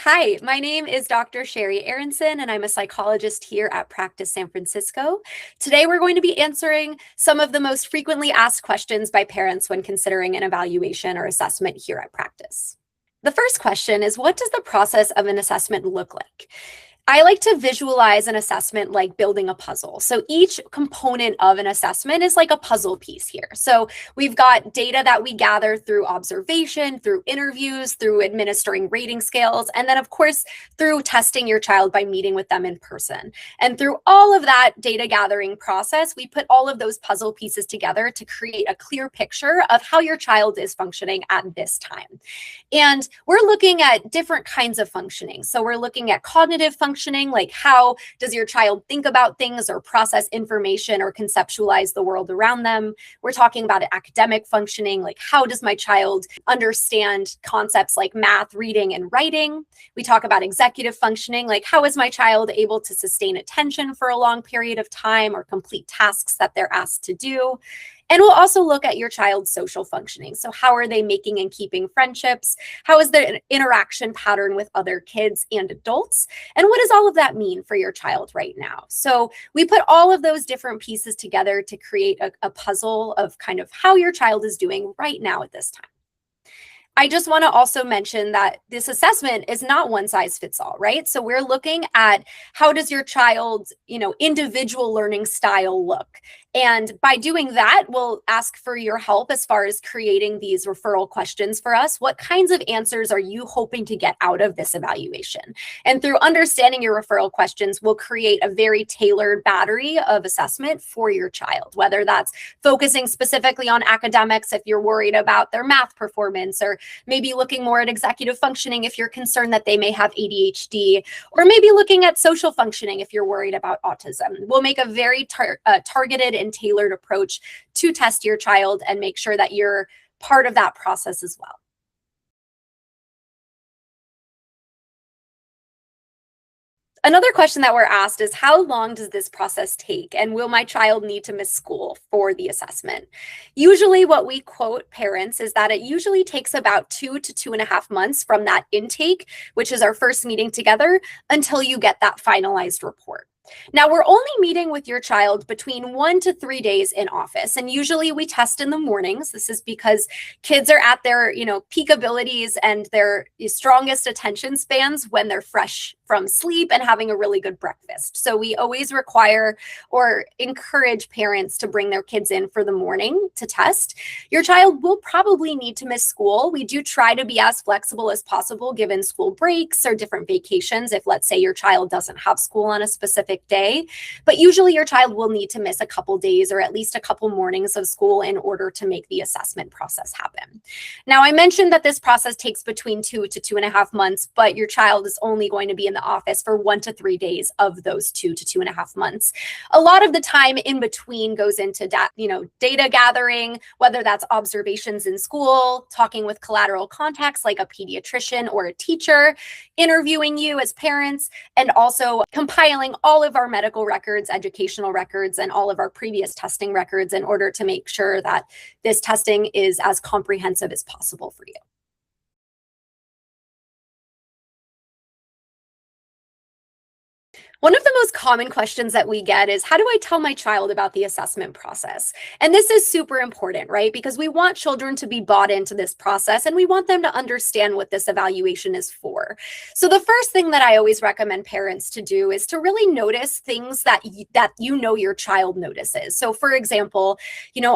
Hi, my name is Dr. Shari Aronson, and I'm a psychologist here at Practice San Francisco. Today, we're going to be answering some of the most frequently asked questions by parents when considering an evaluation or assessment here at Practice. The first question is, what does the process of an assessment look like? I like to visualize an assessment like building a puzzle. So each component of an assessment is like a puzzle piece here. So we've got data that we gather through observation, through interviews, through administering rating scales, and then of course, through testing your child by meeting with them in person. And through all of that data gathering process, we put all of those puzzle pieces together to create a clear picture of how your child is functioning at this time. And we're looking at different kinds of functioning. So we're looking at cognitive functioning, like how does your child think about things or process information or conceptualize the world around them? We're talking about academic functioning, like how does my child understand concepts like math, reading, and writing? We talk about executive functioning, like how is my child able to sustain attention for a long period of time or complete tasks that they're asked to do? And we'll also look at your child's social functioning. So how are they making and keeping friendships? How is their interaction pattern with other kids and adults? And what does all of that mean for your child right now? So we put all of those different pieces together to create a puzzle of kind of how your child is doing right now at this time. I just want to also mention that this assessment is not one size fits all, right? So we're looking at how does your child's, individual learning style look? And by doing that, we'll ask for your help as far as creating these referral questions for us. What kinds of answers are you hoping to get out of this evaluation? And through understanding your referral questions, we'll create a very tailored battery of assessment for your child, whether that's focusing specifically on academics if you're worried about their math performance, or maybe looking more at executive functioning if you're concerned that they may have ADHD, or maybe looking at social functioning if you're worried about autism. We'll make a very targeted and tailored approach to test your child and make sure that you're part of that process as well. Another question that we're asked is, how long does this process take? And will my child need to miss school for the assessment? Usually what we quote parents is that it usually takes about 2 to 2.5 months from that intake, which is our first meeting together, until you get that finalized report. Now, we're only meeting with your child between 1 to 3 days in office, and usually we test in the mornings. This is because kids are at their, peak abilities and their strongest attention spans when they're fresh from sleep and having a really good breakfast. So we always require or encourage parents to bring their kids in for the morning to test. Your child will probably need to miss school. We do try to be as flexible as possible given school breaks or different vacations if, let's say, your child doesn't have school on a specific day. But usually your child will need to miss a couple days or at least a couple mornings of school in order to make the assessment process happen. Now, I mentioned that this process takes between 2 to 2.5 months, but your child is only going to be in the office for 1 to 3 days of those 2 to 2.5 months. A lot of the time in between goes into data gathering, whether that's observations in school, talking with collateral contacts like a pediatrician or a teacher, interviewing you as parents, and also compiling all of our medical records, educational records, and all of our previous testing records in order to make sure that this testing is as comprehensive as possible for you. One of the most common questions that we get is, how do I tell my child about the assessment process? And this is super important, right? Because we want children to be bought into this process and we want them to understand what this evaluation is for. So the first thing that I always recommend parents to do is to really notice things that your child notices. So for example,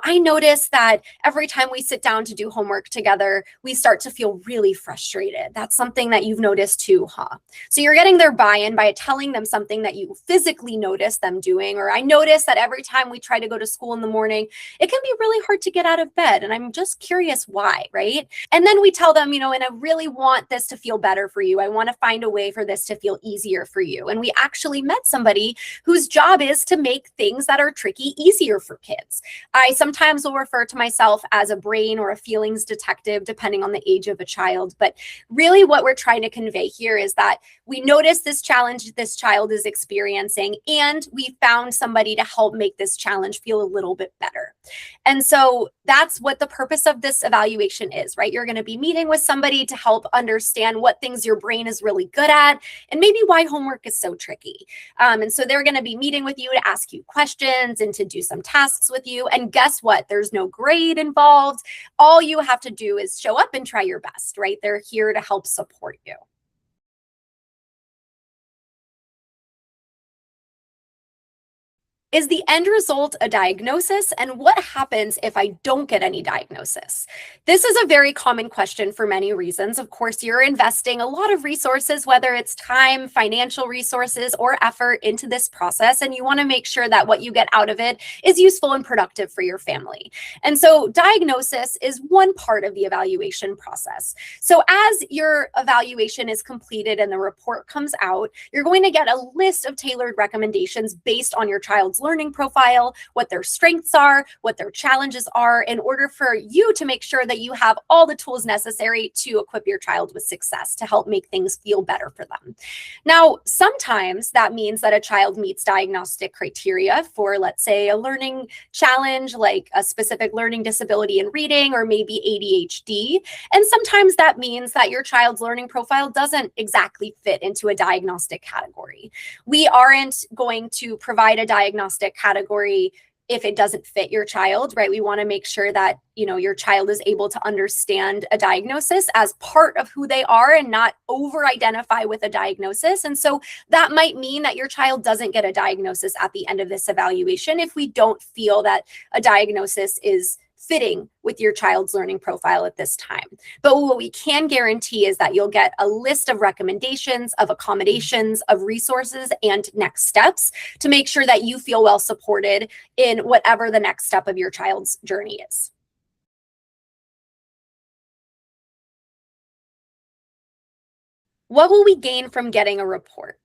I notice that every time we sit down to do homework together, we start to feel really frustrated. That's something that you've noticed too, huh? So you're getting their buy-in by telling them something that you physically notice them doing. Or I notice that every time we try to go to school in the morning, it can be really hard to get out of bed. And I'm just curious why, right? And then we tell them, and I really want this to feel better for you. I want to find a way for this to feel easier for you. And we actually met somebody whose job is to make things that are tricky easier for kids. I sometimes will refer to myself as a brain or a feelings detective, depending on the age of a child. But really what we're trying to convey here is that we notice this challenge this child is experiencing, and we found somebody to help make this challenge feel a little bit better. And so that's what the purpose of this evaluation is, right? You're going to be meeting with somebody to help understand what things your brain is really good at, and maybe why homework is so tricky. And so they're going to be meeting with you to ask you questions and to do some tasks with you. And guess what? There's no grade involved. All you have to do is show up and try your best, right? They're here to help support you. Is the end result a diagnosis? And what happens if I don't get any diagnosis? This is a very common question for many reasons. Of course, you're investing a lot of resources, whether it's time, financial resources, or effort into this process, and you want to make sure that what you get out of it is useful and productive for your family. And so diagnosis is one part of the evaluation process. So as your evaluation is completed and the report comes out, you're going to get a list of tailored recommendations based on your child's learning profile, what their strengths are, what their challenges are, in order for you to make sure that you have all the tools necessary to equip your child with success, to help make things feel better for them. Now, sometimes that means that a child meets diagnostic criteria for, let's say, a learning challenge, like a specific learning disability in reading or maybe ADHD. And sometimes that means that your child's learning profile doesn't exactly fit into a diagnostic category. We aren't going to provide a diagnostic category if it doesn't fit your child, right? We want to make sure that, your child is able to understand a diagnosis as part of who they are and not over-identify with a diagnosis. And so that might mean that your child doesn't get a diagnosis at the end of this evaluation if we don't feel that a diagnosis is fitting with your child's learning profile at this time. But what we can guarantee is that you'll get a list of recommendations, of accommodations, of resources, and next steps to make sure that you feel well supported in whatever the next step of your child's journey is. What will we gain from getting a report?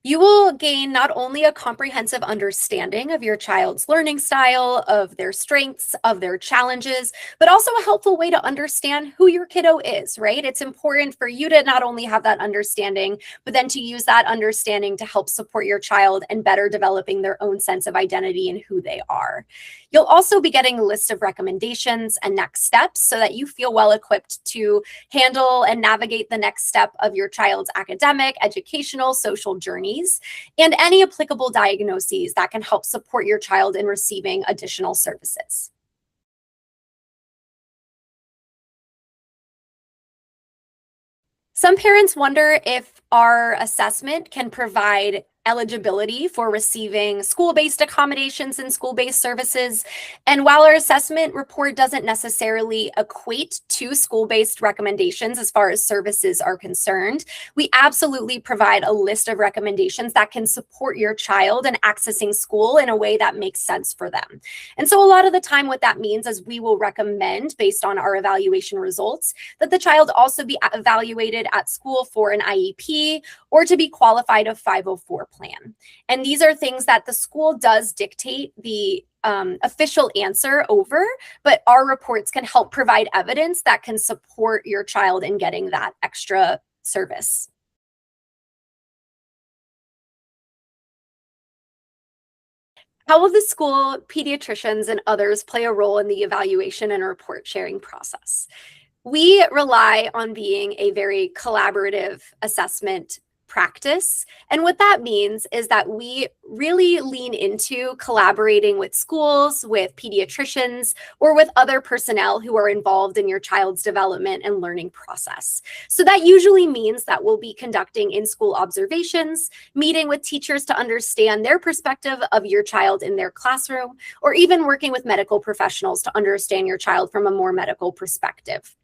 You will gain not only a comprehensive understanding of your child's learning style, of their strengths, of their challenges, but also a helpful way to understand who your kiddo is, right? It's important for you to not only have that understanding, but then to use that understanding to help support your child in better developing their own sense of identity and who they are. You'll also be getting a list of recommendations and next steps so that you feel well equipped to handle and navigate the next step of your child's academic, educational, social journeys, and any applicable diagnoses that can help support your child in receiving additional services. Some parents wonder if our assessment can provide eligibility for receiving school-based accommodations and school-based services. And while our assessment report doesn't necessarily equate to school-based recommendations as far as services are concerned, we absolutely provide a list of recommendations that can support your child in accessing school in a way that makes sense for them. And so a lot of the time what that means is we will recommend, based on our evaluation results, that the child also be evaluated at school for an IEP or to be qualified a 504 plan. And these are things that the school does dictate the official answer over, but our reports can help provide evidence that can support your child in getting that extra service. How will the school, pediatricians, and others play a role in the evaluation and report sharing process? We rely on being a very collaborative assessment practice. And what that means is that we really lean into collaborating with schools, with pediatricians, or with other personnel who are involved in your child's development and learning process. So that usually means that we'll be conducting in-school observations, meeting with teachers to understand their perspective of your child in their classroom, or even working with medical professionals to understand your child from a more medical perspective.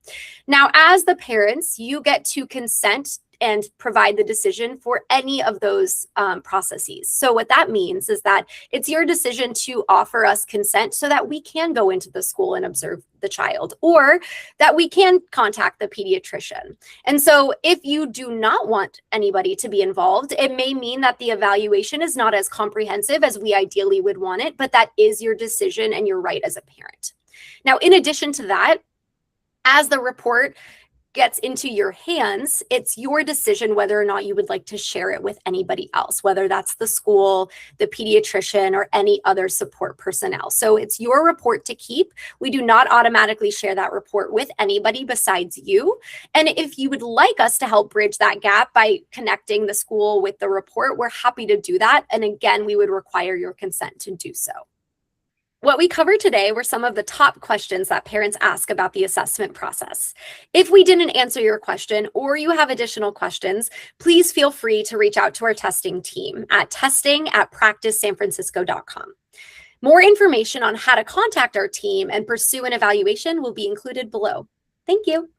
Now, as the parents, you get to consent and provide the decision for any of those processes. So what that means is that it's your decision to offer us consent so that we can go into the school and observe the child, or that we can contact the pediatrician. And so if you do not want anybody to be involved, it may mean that the evaluation is not as comprehensive as we ideally would want it, but that is your decision and your right as a parent. Now, in addition to that, as the report gets into your hands, it's your decision whether or not you would like to share it with anybody else, whether that's the school, the pediatrician, or any other support personnel. So it's your report to keep. We do not automatically share that report with anybody besides you. And if you would like us to help bridge that gap by connecting the school with the report, we're happy to do that. And again, we would require your consent to do so. What we covered today were some of the top questions that parents ask about the assessment process. If we didn't answer your question or you have additional questions, please feel free to reach out to our testing team at testing@practicesanfrancisco.com. More information on how to contact our team and pursue an evaluation will be included below. Thank you.